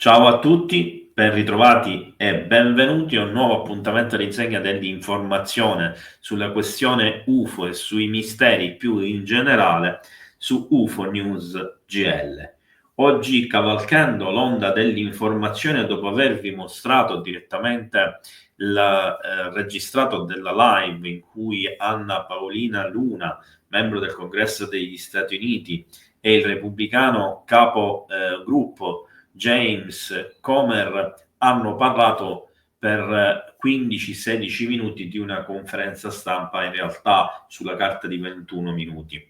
Ciao a tutti, ben ritrovati e benvenuti a un nuovo appuntamento all'insegna dell'informazione sulla questione UFO e sui misteri più in generale su UFO News GL. Oggi, cavalcando l'onda dell'informazione, dopo avervi mostrato direttamente il registrato della live in cui Anna Paolina Luna, membro del Congresso degli Stati Uniti, e il repubblicano capo gruppo James Comer hanno parlato per 15-16 minuti di una conferenza stampa in realtà sulla carta di 21 minuti,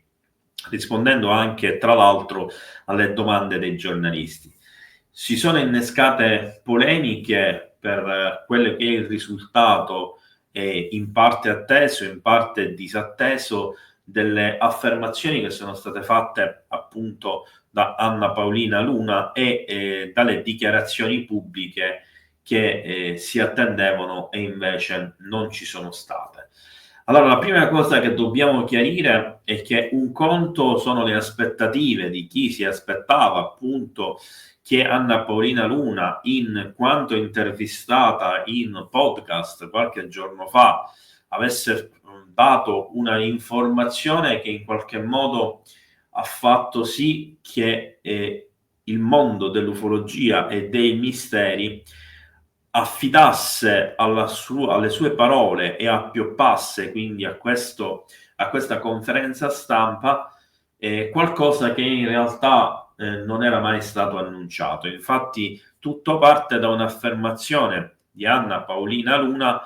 rispondendo anche tra l'altro alle domande dei giornalisti. Si sono innescate polemiche per quello che è il risultato in parte atteso, in parte disatteso delle affermazioni che sono state fatte appunto da Anna Paolina Luna e dalle dichiarazioni pubbliche che si attendevano e invece non ci sono state. Allora, la prima cosa che dobbiamo chiarire è che un conto sono le aspettative di chi si aspettava appunto che Anna Paolina Luna, in quanto intervistata in podcast qualche giorno fa, avesse dato una informazione che in qualche modo ha fatto sì che il mondo dell'ufologia e dei misteri affidasse alle sue parole e appioppasse quindi a questa conferenza stampa qualcosa che in realtà non era mai stato annunciato. Infatti tutto parte da un'affermazione di Anna Paolina Luna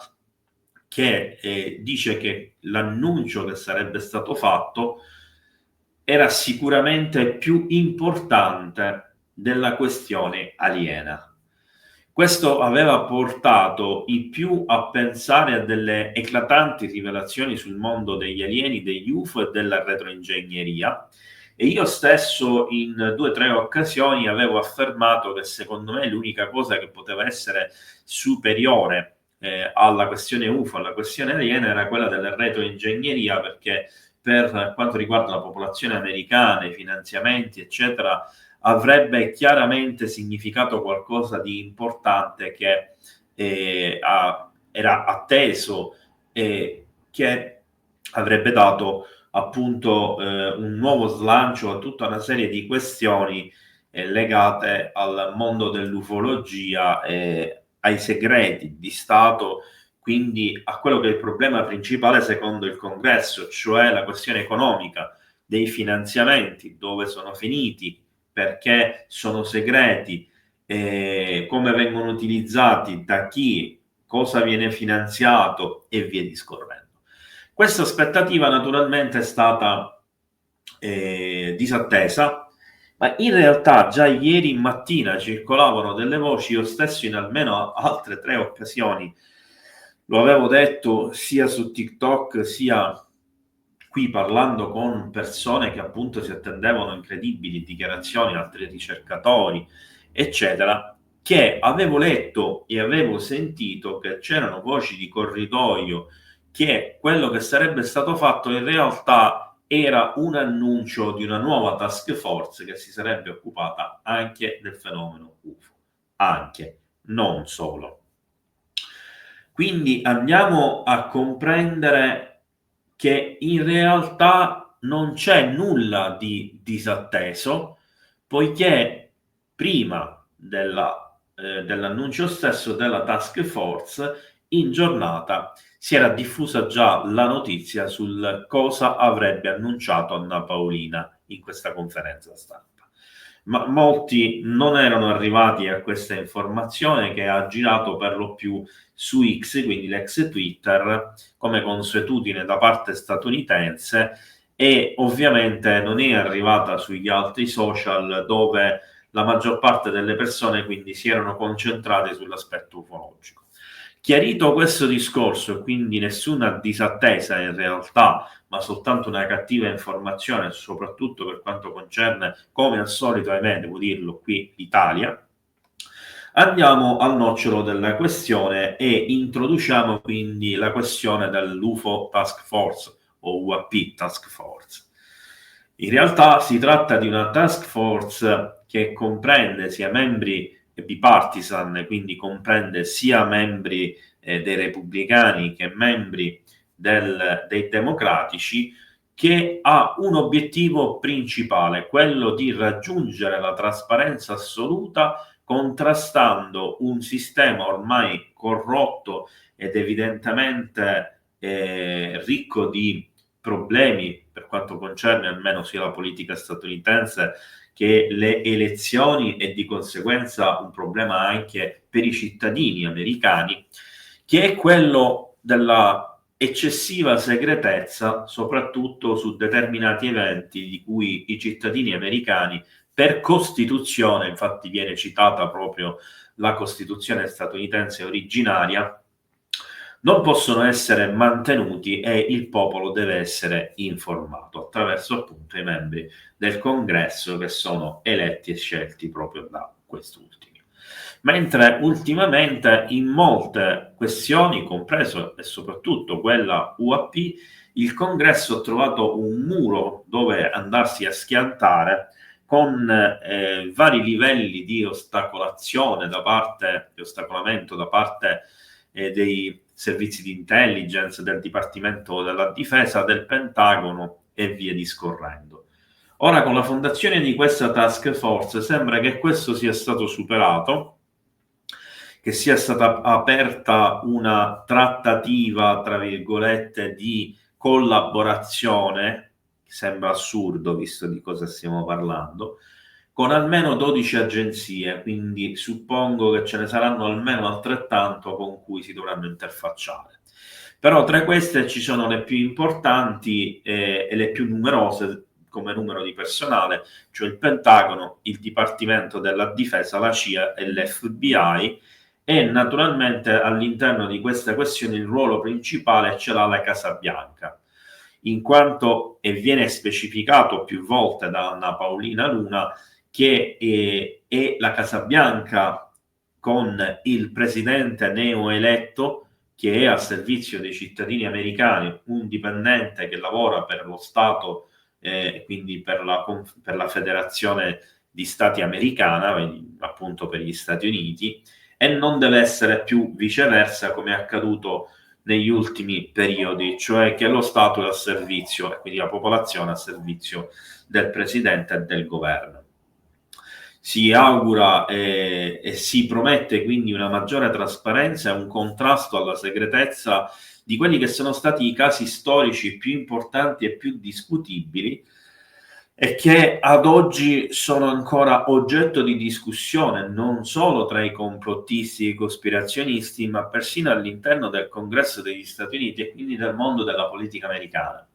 che dice che l'annuncio che sarebbe stato fatto era sicuramente più importante della questione aliena. Questo aveva portato i più a pensare a delle eclatanti rivelazioni sul mondo degli alieni, degli UFO e della retroingegneria. E io stesso in 2 o 3 occasioni avevo affermato che secondo me l'unica cosa che poteva essere superiore alla questione UFO, alla questione aliena, era quella della retroingegneria, perché per quanto riguarda la popolazione americana, i finanziamenti, eccetera, avrebbe chiaramente significato qualcosa di importante che era atteso e che avrebbe dato appunto un nuovo slancio a tutta una serie di questioni legate al mondo dell'ufologia e ai segreti di Stato, quindi a quello che è il problema principale secondo il Congresso, cioè la questione economica dei finanziamenti, dove sono finiti, perché sono segreti, come vengono utilizzati, da chi, cosa viene finanziato e via discorrendo. Questa aspettativa naturalmente è stata disattesa, ma in realtà già ieri mattina circolavano delle voci, io stesso in almeno altre 3 occasioni lo avevo detto sia su TikTok sia qui parlando con persone che appunto si attendevano incredibili dichiarazioni, altri ricercatori, eccetera, che avevo letto e avevo sentito che c'erano voci di corridoio che quello che sarebbe stato fatto in realtà era un annuncio di una nuova task force che si sarebbe occupata anche del fenomeno UFO. Anche, non solo. Quindi andiamo a comprendere che in realtà non c'è nulla di disatteso, poiché prima dell'annuncio stesso della task force, in giornata si era diffusa già la notizia sul cosa avrebbe annunciato Anna Paolina in questa conferenza stampa. Ma molti non erano arrivati a questa informazione che ha girato per lo più su X, quindi l'ex Twitter, come consuetudine da parte statunitense, e ovviamente non è arrivata sugli altri social dove la maggior parte delle persone quindi si erano concentrate sull'aspetto ufologico. Chiarito questo discorso e quindi nessuna disattesa in realtà, ma soltanto una cattiva informazione, soprattutto per quanto concerne, come al solito, ahimè, devo dirlo qui, l'Italia, andiamo al nocciolo della questione e introduciamo quindi la questione dell'UFO Task Force o UAP Task Force. In realtà si tratta di una task force che comprende sia membri bipartisan, quindi comprende sia membri dei repubblicani che membri dei democratici, che ha un obiettivo principale, quello di raggiungere la trasparenza assoluta, contrastando un sistema ormai corrotto ed evidentemente ricco di problemi per quanto concerne almeno sia la politica statunitense che le elezioni, e di conseguenza un problema anche per i cittadini americani, che è quello della eccessiva segretezza, soprattutto su determinati eventi di cui i cittadini americani, per Costituzione, infatti viene citata proprio la Costituzione statunitense originaria, non possono essere mantenuti, e il popolo deve essere informato attraverso appunto i membri del Congresso che sono eletti e scelti proprio da quest'ultimi. Mentre ultimamente in molte questioni, compreso e soprattutto quella UAP, il Congresso ha trovato un muro dove andarsi a schiantare, con vari livelli di ostacolazione di ostacolamento da parte dei servizi di intelligence, del Dipartimento della Difesa, del Pentagono e via discorrendo. Ora, con la fondazione di questa task force, sembra che questo sia stato superato, che sia stata aperta una trattativa, tra virgolette, di collaborazione, che sembra assurdo visto di cosa stiamo parlando, con almeno 12 agenzie, quindi suppongo che ce ne saranno almeno altrettanto con cui si dovranno interfacciare. Però tra queste ci sono le più importanti e le più numerose come numero di personale, cioè il Pentagono, il Dipartimento della Difesa, la CIA e l'FBI, e naturalmente all'interno di questa questione il ruolo principale ce l'ha la Casa Bianca, in quanto, e viene specificato più volte da Anna Paolina Luna, che è la Casa Bianca con il presidente neoeletto che è a servizio dei cittadini americani, un dipendente che lavora per lo Stato, quindi per la Federazione di Stati americana, appunto per gli Stati Uniti, e non deve essere più viceversa come è accaduto negli ultimi periodi, cioè che lo Stato è a servizio, e quindi la popolazione a servizio del presidente e del governo. Si augura e si promette quindi una maggiore trasparenza e un contrasto alla segretezza di quelli che sono stati i casi storici più importanti e più discutibili, e che ad oggi sono ancora oggetto di discussione non solo tra i complottisti e i cospirazionisti, ma persino all'interno del Congresso degli Stati Uniti e quindi del mondo della politica americana.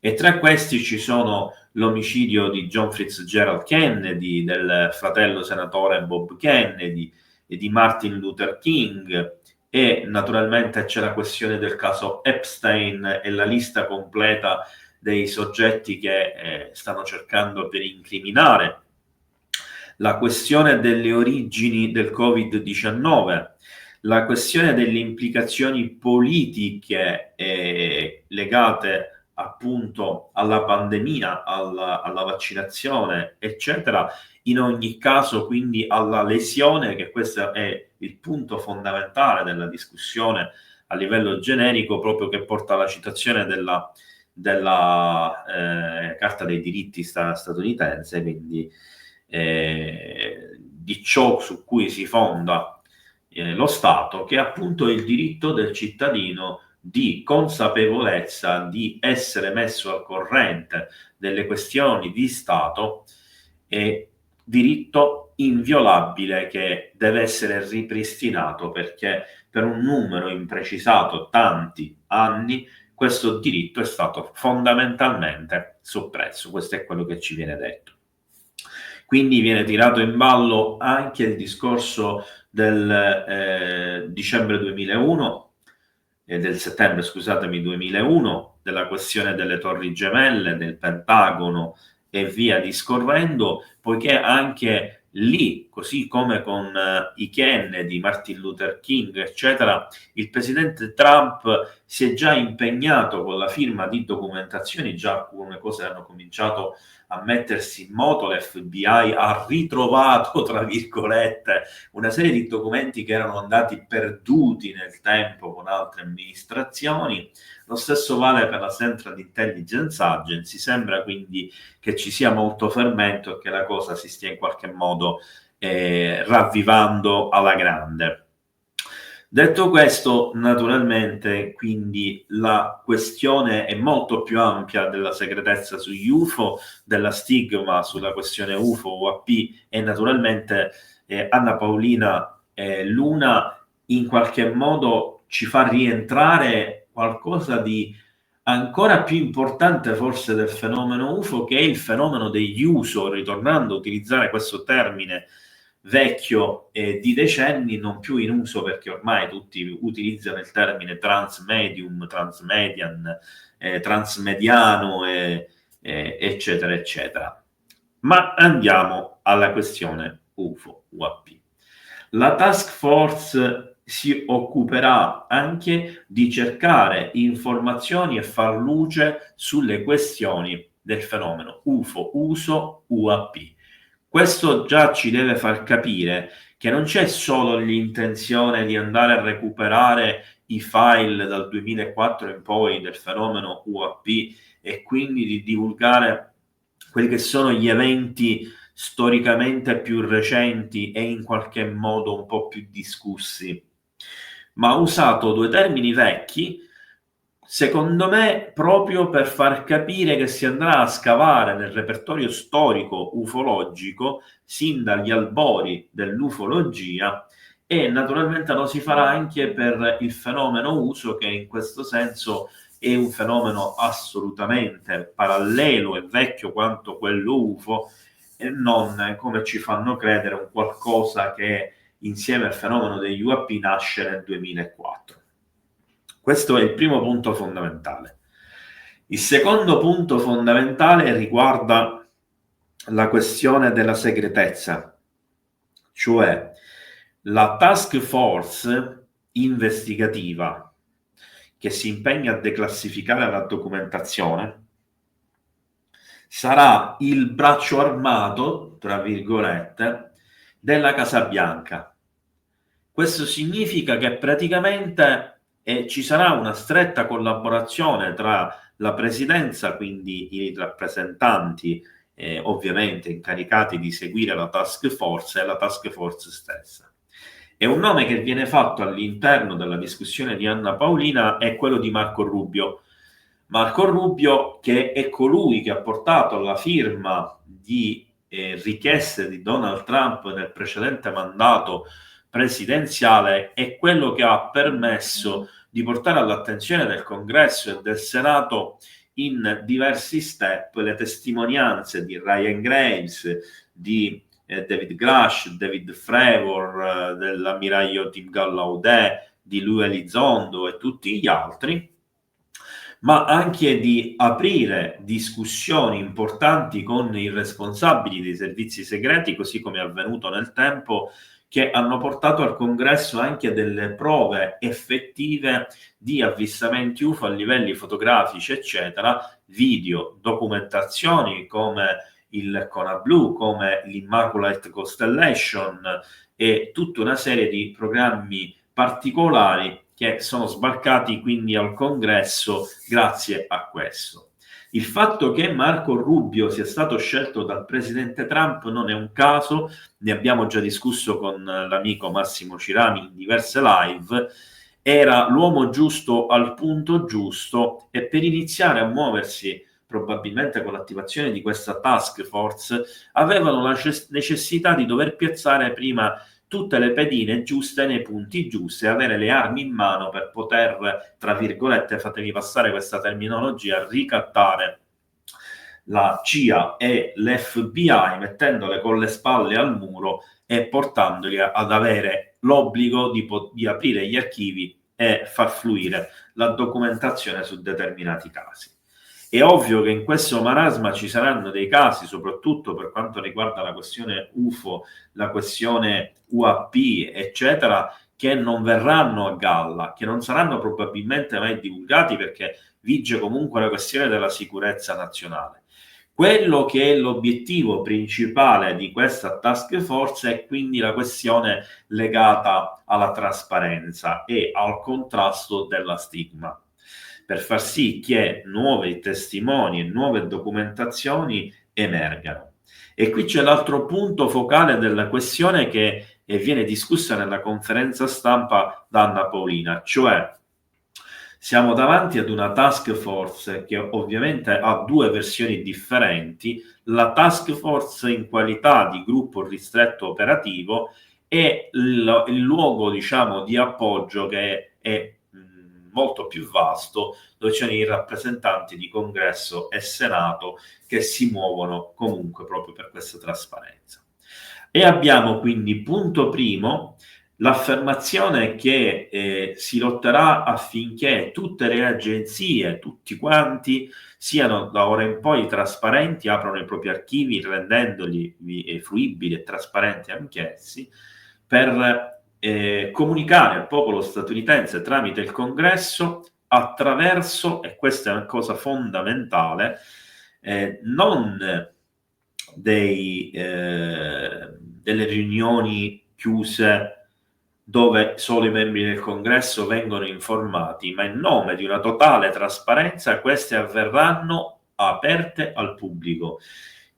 E tra questi ci sono l'omicidio di John Fitzgerald Kennedy, del fratello senatore Bob Kennedy e di Martin Luther King, e naturalmente c'è la questione del caso Epstein e la lista completa dei soggetti che stanno cercando per incriminare, la questione delle origini del Covid-19, la questione delle implicazioni politiche legate appunto alla pandemia, alla vaccinazione, eccetera, in ogni caso quindi alla lesione, che questo è il punto fondamentale della discussione a livello generico, proprio che porta alla citazione della Carta dei diritti statunitense, quindi di ciò su cui si fonda lo Stato, che è appunto il diritto del cittadino di consapevolezza, di essere messo al corrente delle questioni di Stato, e diritto inviolabile che deve essere ripristinato, perché per un numero imprecisato, tanti anni, questo diritto è stato fondamentalmente soppresso. Questo è quello che ci viene detto. Quindi viene tirato in ballo anche il discorso del dicembre 2001, del settembre, scusatemi, 2001, della questione delle Torri Gemelle, del Pentagono e via discorrendo, poiché anche lì, così come con i Kennedy, Martin Luther King, eccetera, il presidente Trump si è già impegnato con la firma di documentazioni, già alcune cose hanno cominciato a mettersi in moto, l'FBI ha ritrovato, tra virgolette, una serie di documenti che erano andati perduti nel tempo con altre amministrazioni. Lo stesso vale per la Central Intelligence Agency. Sembra quindi che ci sia molto fermento e che la cosa si stia in qualche modo ravvivando alla grande. Detto questo, naturalmente, quindi la questione è molto più ampia della segretezza sugli UFO, della stigma sulla questione UFO, UAP, e naturalmente Anna Paolina Luna in qualche modo ci fa rientrare qualcosa di ancora più importante forse del fenomeno UFO, che è il fenomeno degli USO, ritornando a utilizzare questo termine vecchio di decenni, non più in uso perché ormai tutti utilizzano il termine transmedium, transmedian, transmediano, eccetera, eccetera. Ma andiamo alla questione UFO, UAP. La task force si occuperà anche di cercare informazioni e far luce sulle questioni del fenomeno UFO, uso, UAP. Questo già ci deve far capire che non c'è solo l'intenzione di andare a recuperare i file dal 2004 in poi del fenomeno UAP e quindi di divulgare quelli che sono gli eventi storicamente più recenti e in qualche modo un po' più discussi, ma ha usato due termini vecchi, secondo me proprio per far capire che si andrà a scavare nel repertorio storico ufologico sin dagli albori dell'ufologia, e naturalmente lo si farà anche per il fenomeno uso, che in questo senso è un fenomeno assolutamente parallelo e vecchio quanto quello UFO, e non, come ci fanno credere, un qualcosa che insieme al fenomeno degli UAP nasce nel 2004. Questo è il primo punto fondamentale. Il secondo punto fondamentale riguarda la questione della segretezza, cioè la task force investigativa che si impegna a declassificare la documentazione sarà il braccio armato, tra virgolette, della Casa Bianca. Questo significa che praticamente ci sarà una stretta collaborazione tra la presidenza, quindi i rappresentanti ovviamente incaricati di seguire la task force, e la task force stessa. E un nome che viene fatto all'interno della discussione di Anna Paolina è quello di Marco Rubio. Marco Rubio, che è colui che ha portato alla firma di richieste di Donald Trump nel precedente mandato presidenziale, è quello che ha permesso di portare all'attenzione del Congresso e del Senato in diversi step le testimonianze di Ryan Graves, di David Grush, David Fravor, dell'ammiraglio Tim Gallaudet, di Lou Elizondo e tutti gli altri, ma anche di aprire discussioni importanti con i responsabili dei servizi segreti, così come è avvenuto nel tempo, che hanno portato al Congresso anche delle prove effettive di avvistamenti UFO a livelli fotografici, eccetera, video, documentazioni come il Kona Blu, come l'Immaculate Constellation e tutta una serie di programmi particolari che sono sbarcati quindi al Congresso grazie a questo. Il fatto che Marco Rubio sia stato scelto dal presidente Trump non è un caso, ne abbiamo già discusso con l'amico Massimo Cirami in diverse live. Era l'uomo giusto al punto giusto, e per iniziare a muoversi probabilmente con l'attivazione di questa task force avevano la necessità di dover piazzare prima tutte le pedine giuste nei punti giusti e avere le armi in mano per poter, tra virgolette, fatemi passare questa terminologia, ricattare la CIA e l'FBI, mettendole con le spalle al muro e portandoli ad avere l'obbligo di aprire gli archivi e far fluire la documentazione su determinati casi. È ovvio che in questo marasma ci saranno dei casi, soprattutto per quanto riguarda la questione UFO, la questione UAP, eccetera, che non verranno a galla, che non saranno probabilmente mai divulgati perché vige comunque la questione della sicurezza nazionale. Quello che è l'obiettivo principale di questa task force è quindi la questione legata alla trasparenza e al contrasto della stigma, per far sì che nuovi testimoni e nuove documentazioni emergano. E qui c'è l'altro punto focale della questione che viene discussa nella conferenza stampa da Anna Paolina, cioè siamo davanti ad una task force che ovviamente ha due versioni differenti, la task force in qualità di gruppo ristretto operativo e il luogo, diciamo, di appoggio che è molto più vasto, dove ci sono i rappresentanti di Congresso e Senato che si muovono comunque proprio per questa trasparenza. E abbiamo quindi, punto primo, l'affermazione che si lotterà affinché tutte le agenzie, tutti quanti, siano da ora in poi trasparenti, aprono i propri archivi rendendoli fruibili e trasparenti anch'essi, per comunicare al popolo statunitense tramite il Congresso attraverso, e questa è una cosa fondamentale, non delle riunioni chiuse dove solo i membri del Congresso vengono informati, ma in nome di una totale trasparenza queste avverranno aperte al pubblico.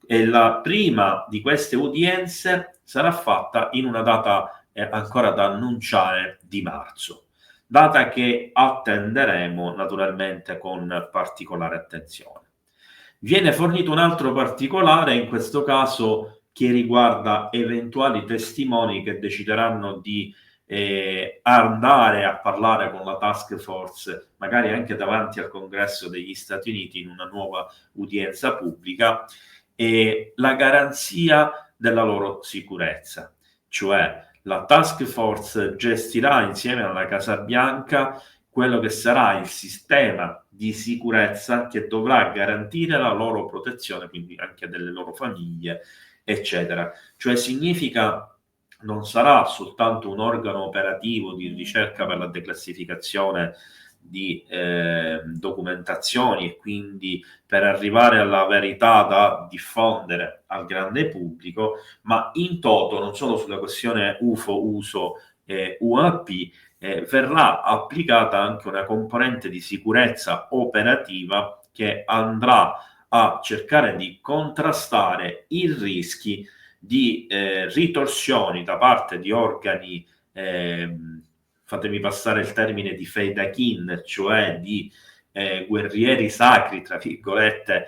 E la prima di queste udienze sarà fatta in una data ancora da annunciare di marzo, data che attenderemo naturalmente con particolare attenzione. Viene fornito un altro particolare, in questo caso che riguarda eventuali testimoni che decideranno di andare a parlare con la task force, magari anche davanti al Congresso degli Stati Uniti in una nuova udienza pubblica, e la garanzia della loro sicurezza, cioè la task force gestirà insieme alla Casa Bianca quello che sarà il sistema di sicurezza che dovrà garantire la loro protezione, quindi anche delle loro famiglie, eccetera. Cioè significa non sarà soltanto un organo operativo di ricerca per la declassificazione di documentazioni e quindi per arrivare alla verità da diffondere al grande pubblico, ma in toto, non solo sulla questione UFO, uso e UAP, verrà applicata anche una componente di sicurezza operativa che andrà a cercare di contrastare i rischi di ritorsioni da parte di organi, fatemi passare il termine di Feidakin, cioè di guerrieri sacri, tra virgolette,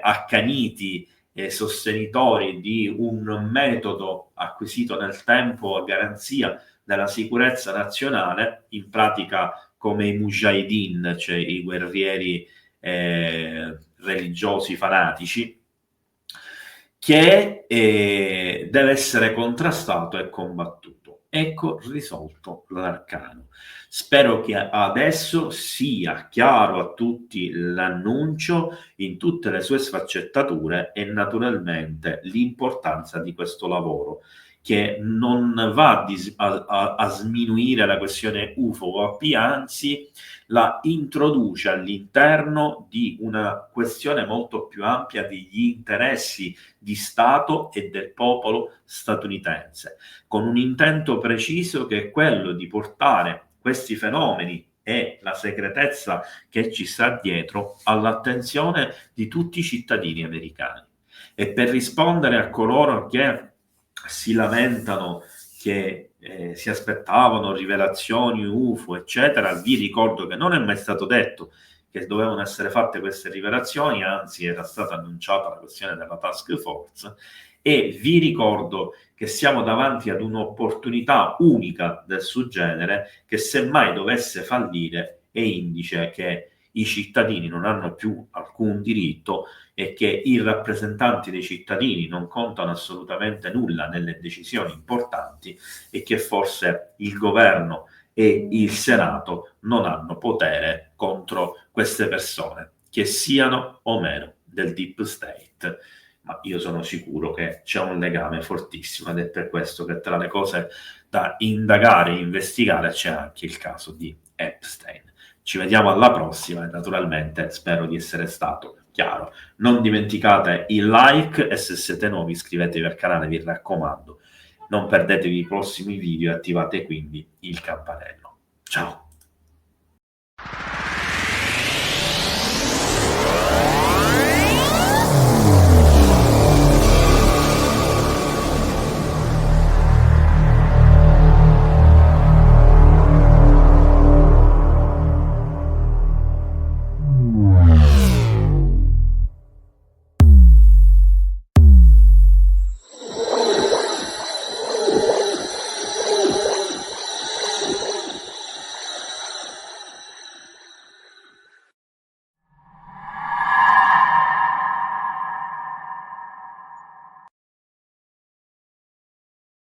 accaniti e sostenitori di un metodo acquisito nel tempo a garanzia della sicurezza nazionale, in pratica come i mujahideen, cioè i guerrieri religiosi fanatici, che deve essere contrastato e combattuto. Ecco risolto l'arcano. Spero che adesso sia chiaro a tutti l'annuncio in tutte le sue sfaccettature e naturalmente l'importanza di questo lavoro, che non va a sminuire la questione UFO o AP, anzi la introduce all'interno di una questione molto più ampia degli interessi di Stato e del popolo statunitense, con un intento preciso che è quello di portare questi fenomeni e la segretezza che ci sta dietro all'attenzione di tutti i cittadini americani. E per rispondere a coloro che si lamentano che si aspettavano rivelazioni UFO, eccetera, vi ricordo che non è mai stato detto che dovevano essere fatte queste rivelazioni, anzi era stata annunciata la questione della task force, e vi ricordo che siamo davanti ad un'opportunità unica del suo genere che se mai dovesse fallire è indice che i cittadini non hanno più alcun diritto e che i rappresentanti dei cittadini non contano assolutamente nulla nelle decisioni importanti e che forse il governo e il Senato non hanno potere contro queste persone. che siano o meno del deep state, ma io sono sicuro che c'è un legame fortissimo, ed è per questo che tra le cose da indagare e investigare c'è anche il caso di Epstein. Ci vediamo alla prossima e naturalmente spero di essere stato chiaro. Non dimenticate il like e se siete nuovi iscrivetevi al canale, vi raccomando. Non perdetevi i prossimi video e attivate quindi il campanello. Ciao!